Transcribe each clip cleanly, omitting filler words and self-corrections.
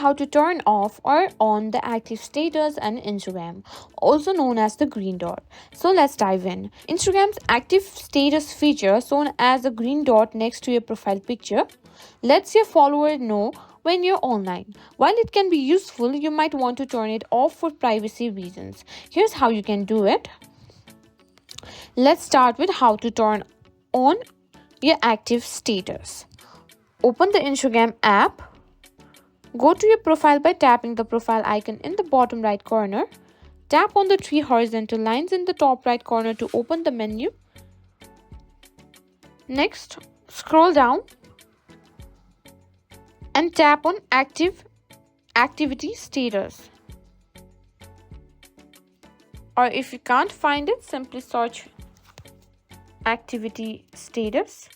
how to turn off or on the active status on Instagram, also known as the green dot. So let's dive in. Instagram's active status feature, shown as a green dot next to your profile picture, lets your follower know when you're online. While it can be useful, you might want to turn it off for privacy reasons. Here's how you can do it. Let's start with how to turn on your active status. Open the Instagram app. Go to your profile by tapping the profile icon in the bottom right corner. Tap on the three horizontal lines in the top right corner to open the menu. Next, scroll down and tap on activity status. Or if you can't find it, simply search activity status.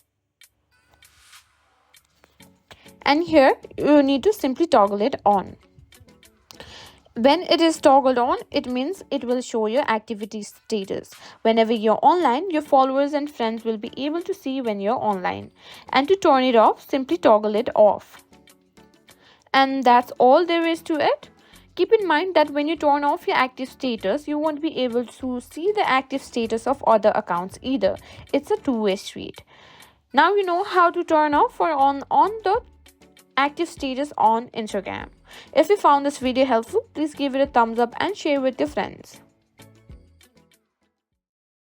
And here you need to simply toggle it on. When it is toggled on, it means it will show your activity status. Whenever you're online, your followers and friends will be able to see when you're online. And to turn it off, simply toggle it off. And that's all there is to it. Keep in mind that when you turn off your active status, you won't be able to see the active status of other accounts either. It's a two-way street. Now you know how to turn off or on the active status on Instagram. If you found this video helpful, please give it a thumbs up and share with your friends.